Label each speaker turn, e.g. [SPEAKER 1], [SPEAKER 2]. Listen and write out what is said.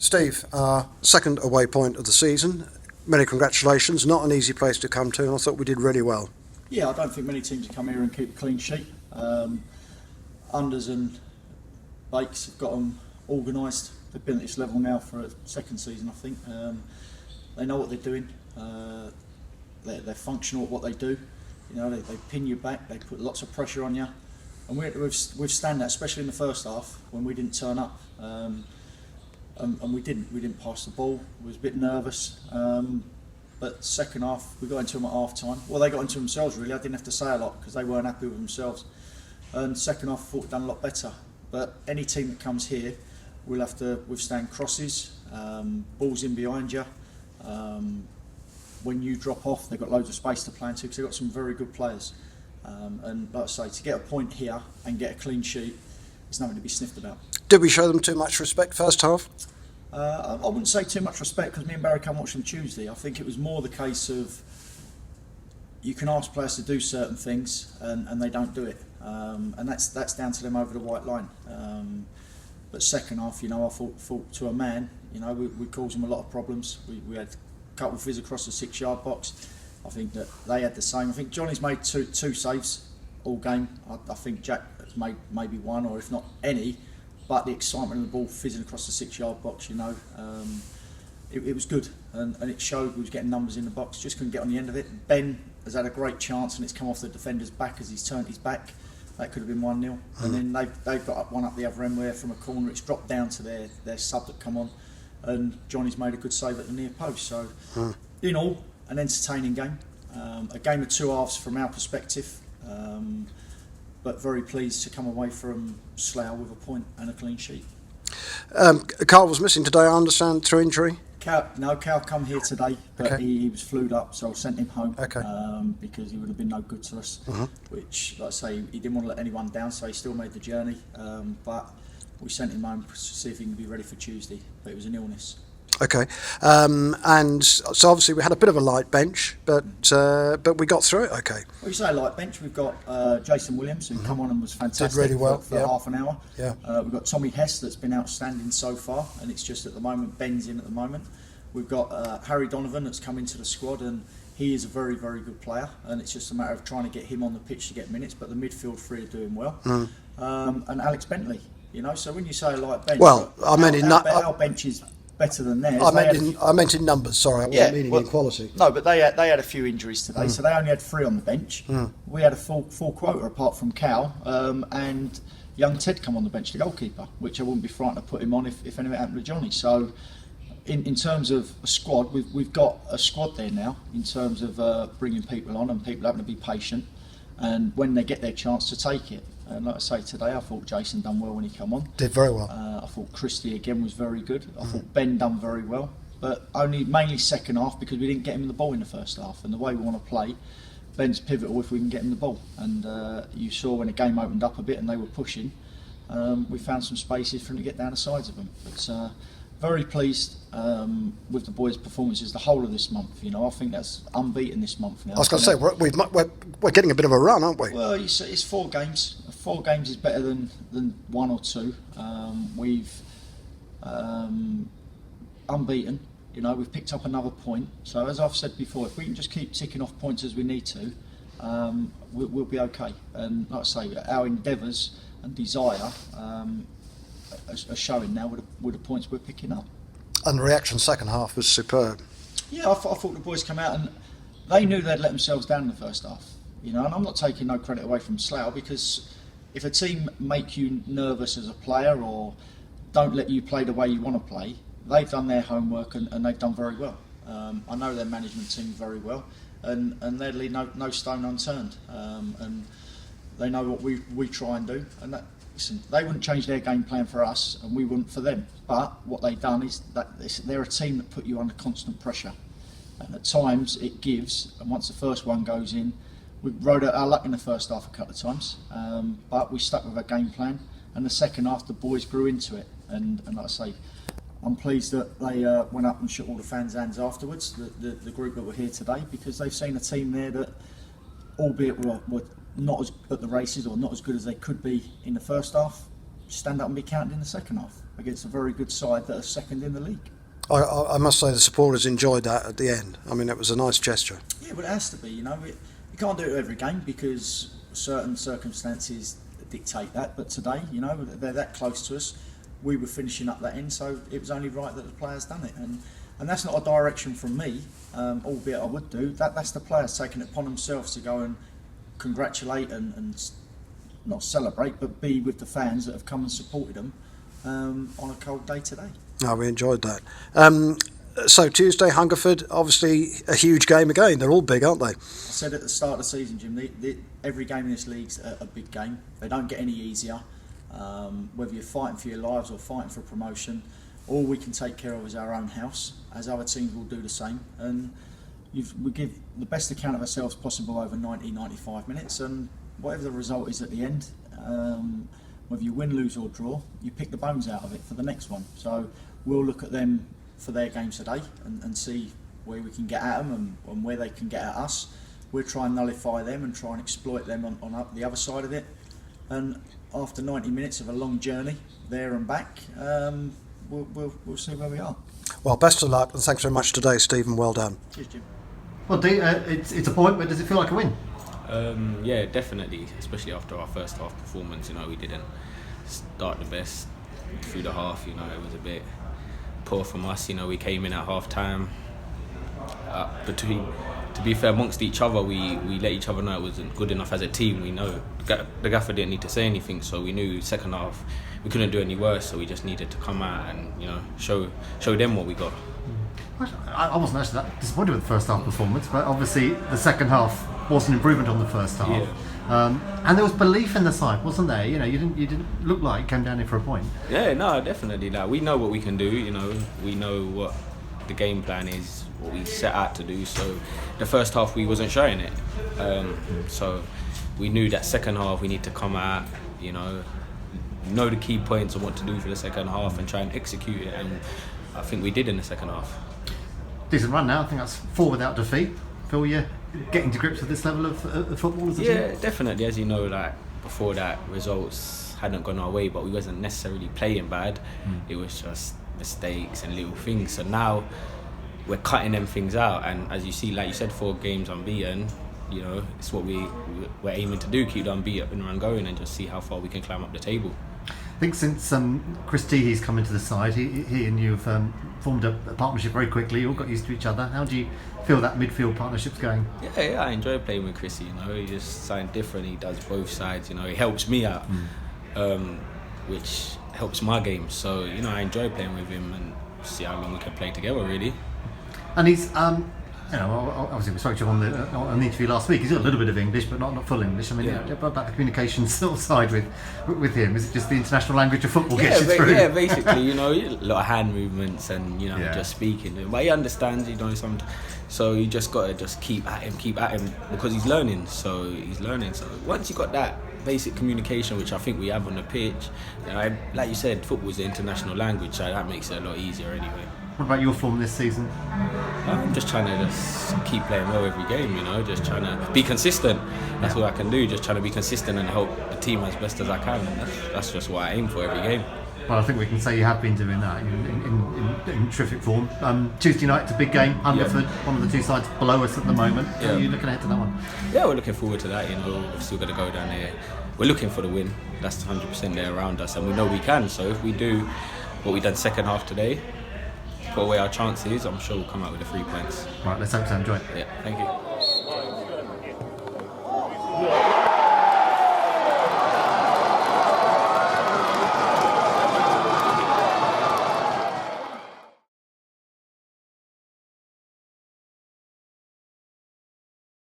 [SPEAKER 1] Steve, our second away point of the season. Many congratulations. Not an easy place to come to, and I thought we did really well.
[SPEAKER 2] Yeah, I don't think many teams have come here and keep a clean sheet. Unders and Bakes have got them organised. They've been at this level now for a second season, I think. They know what they're doing. They're functional at what they do. You know, they pin you back. They put lots of pressure on you, and we had to withstand that, especially in the first half when we didn't turn up. And we didn't pass the ball. We was a bit nervous. But second half, we got into them at half time. Well, they got into themselves really. I didn't have to say a lot because they weren't happy with themselves. And second half, I thought we'd done a lot better. But any team that comes here will have to withstand crosses, balls in behind you. When you drop off, they've got loads of space to play into because they've got some very good players. And like I say, to get a point here and get a clean sheet, there's nothing to be sniffed about.
[SPEAKER 1] Did we show them too much respect first half?
[SPEAKER 2] I wouldn't say too much respect because me and Barry come watch them Tuesday. I think it was more the case of you can ask players to do certain things and they don't do it, and that's down to them over the white line. But second half, you know, I thought to a man, you know, we caused them a lot of problems. We had a couple of fizz across the 6-yard box. I think that they had the same. I think Johnny's made two saves all game. I think Jack has made maybe one, or if not any. But the excitement of the ball fizzing across the 6-yard box, you know, it was good, and it showed we was getting numbers in the box. Just couldn't get on the end of it. Ben has had a great chance, and it's come off the defender's back as he's turned his back. That could have been 1-0. And then they've got one up the other end where from a corner it's dropped down to their sub that come on, and Johnny's made a good save at the near post. So in all, an entertaining game, a game of two halves from our perspective. But very pleased to come away from SLOUGH with a point and a clean sheet.
[SPEAKER 1] Carl was missing today, I understand, through injury?
[SPEAKER 2] Cal come here today, but okay. he was flued up, so I sent him home because he would have been no good to us. Which, like I say, he didn't want to let anyone down, so he still made the journey. But we sent him home to see if he can be ready for Tuesday. But it was an illness.
[SPEAKER 1] Okay, and so obviously we had a bit of a light bench, but we got through it. Okay.
[SPEAKER 2] Well, you say light bench. We've got Jason Williams, who come on and was fantastic.
[SPEAKER 1] Did really well
[SPEAKER 2] for half an hour.
[SPEAKER 1] Yeah.
[SPEAKER 2] We've got Tommy Hess, that's been outstanding so far, and it's just at the moment Ben's in at the moment. We've got Harry Donovan that's come into the squad, and he is a very, very good player, and it's just a matter of trying to get him on the pitch to get minutes. But the midfield three are doing well, and Alex Bentley. You know, so when you say a light bench,
[SPEAKER 1] well, I mean,
[SPEAKER 2] our bench is better than theirs.
[SPEAKER 1] I meant in numbers. Sorry, I wasn't meaning in quality.
[SPEAKER 2] No, but they had a few injuries today, so they only had 3 on the bench. We had a full quota apart from Cal, and young Ted come on the bench, the goalkeeper, which I wouldn't be frightened to put him on if anything happened to Johnny. So, in terms of a squad, we've got a squad there now. In terms of bringing people on and people having to be patient, and when they get their chance to take it. And like I say, today I thought Jason done well when he come on.
[SPEAKER 1] Did very well.
[SPEAKER 2] I thought Christie again was very good. I thought Ben done very well, but mainly second half because we didn't get him the ball in the first half. And the way we want to play, Ben's pivotal if we can get him the ball. And you saw when the game opened up a bit and they were pushing, we found some spaces for him to get down the sides of them. But very pleased with the boys' performances the whole of this month. You know, I think that's unbeaten this month now.
[SPEAKER 1] I was going to say we're getting a bit of a run, aren't we?
[SPEAKER 2] Well, it's 4 games. 4 games is better than 1 or 2. We've unbeaten. You know, we've picked up another point. So as I've said before, if we can just keep ticking off points as we need to, we'll be okay. And like I say, our endeavours and desire are showing now with the points we're picking up.
[SPEAKER 1] And the reaction second half was superb.
[SPEAKER 2] Yeah, I thought the boys come out and they knew they'd let themselves down in the first half. You know, and I'm not taking no credit away from SLOUGH because if a team make you nervous as a player or don't let you play the way you want to play, they've done their homework and they've done very well. I know their management team very well, and they'll leave no stone unturned. And they know what we try and do. And that, listen, they wouldn't change their game plan for us, and we wouldn't for them. But what they've done is that they're a team that put you under constant pressure, and at times it gives. And once the first one goes in, we rode our luck in the first half a couple of times, but we stuck with our game plan. And the second half, the boys grew into it. And like I say, I'm pleased that they went up and shook all the fans' hands afterwards, the group that were here today, because they've seen a team there that, albeit were not as at the races or not as good as they could be in the first half, stand up and be counted in the second half against a very good side that are second in the league.
[SPEAKER 1] I must say the supporters enjoyed that at the end. I mean, it was a nice gesture.
[SPEAKER 2] Yeah, but it has to be. You can't do it every game because certain circumstances dictate that. But today, they're that close to us. We were finishing up that end, so it was only right that the players done it. And that's not a direction from me, albeit I would do. That's the players taking it upon themselves to go and congratulate and not celebrate, but be with the fans that have come and supported them on a cold day today.
[SPEAKER 1] No, we enjoyed that. So Tuesday, Hungerford, obviously a huge game again. They're all big, aren't they?
[SPEAKER 2] I said at the start of the season, Jim, every game in this league's a big game. They don't get any easier. Whether you're fighting for your lives or fighting for promotion, all we can take care of is our own house, as other teams will do the same. And we give the best account of ourselves possible over 90-95 minutes, and whatever the result is at the end, whether you win, lose or draw, you pick the bones out of it for the next one. So we'll look at them for their games today and see where we can get at them and where they can get at us. We'll try and nullify them and try and exploit them on the other side of it. And after 90 minutes of a long journey there and back, we'll see where we are.
[SPEAKER 1] Well, best of luck and thanks very much today, Stephen. Well done.
[SPEAKER 2] Cheers, Jim.
[SPEAKER 3] Well, it's a point, but does it feel like a win?
[SPEAKER 4] Yeah, definitely, especially after our first half performance. We didn't start the best through the half. It was a bit poor from us. We came in at half time. To be fair, amongst each other, we let each other know it wasn't good enough as a team. We know the gaffer didn't need to say anything, so we knew second half we couldn't do any worse. So we just needed to come out and show them what we got.
[SPEAKER 3] I wasn't actually that disappointed with the first half performance, but obviously the second half was an improvement on the first half.
[SPEAKER 4] Yeah.
[SPEAKER 3] And there was belief in the side, wasn't there? You didn't look like you came down here for a point.
[SPEAKER 4] Yeah, no, definitely. We know what we can do. We know what the game plan is, what we set out to do. So the first half we wasn't showing it. So we knew that second half we need to come out, know the key points and what to do for the second half and try and execute it. And I think we did in the second half.
[SPEAKER 3] Decent run now. I think that's 4 without defeat. Feel you're getting to grips with this level of football as a team?
[SPEAKER 4] Yeah, definitely. As you know, before that, results hadn't gone our way, but we wasn't necessarily playing bad. It was just mistakes and little things. So now we're cutting them things out, and as you see, like you said, 4 games unbeaten. It's what we're aiming to do: keep the unbeaten run going and just see how far we can climb up the table.
[SPEAKER 3] I think since Chris Teehey's come into the side, he and you have formed a partnership very quickly. You all got used to each other. How do you feel that midfield partnership's going?
[SPEAKER 4] Yeah, I enjoy playing with Chrissy. He's just something different. He does both sides. He helps me out, which helps my game. So I enjoy playing with him and see how long we can play together. Really.
[SPEAKER 3] And he's obviously we spoke to him on the interview last week. He's got a little bit of English, but not full English. I mean, about the communication side with him, is it just the international language of football gets you through?
[SPEAKER 4] Yeah, basically, a lot of hand movements and just speaking. But he understands, so you just got to just keep at him because he's learning. So once you got that basic communication, which I think we have on the pitch, like you said, football is the international language, so that makes it a lot easier anyway.
[SPEAKER 3] What about your form this season?
[SPEAKER 4] I'm just trying to just keep playing well every game, just trying to be consistent. That's what I can do, just trying to be consistent and help the team as best as I can. And that's just what I aim for every game.
[SPEAKER 3] Well, I think we can say you have been doing that in terrific form. Tuesday night, it's a big game. Hungerford, one of the 2 sides below us at the moment.
[SPEAKER 4] Yeah.
[SPEAKER 3] Are you looking ahead to that one?
[SPEAKER 4] Yeah, we're looking forward to that. We're still going to go down there. We're looking for the win. That's 100% there around us, and we know we can. So if we do what we done second half today, put away our chances, I'm sure we'll come out with the 3 points.
[SPEAKER 3] Right, let's hope so. Enjoy.
[SPEAKER 4] Yeah, thank you.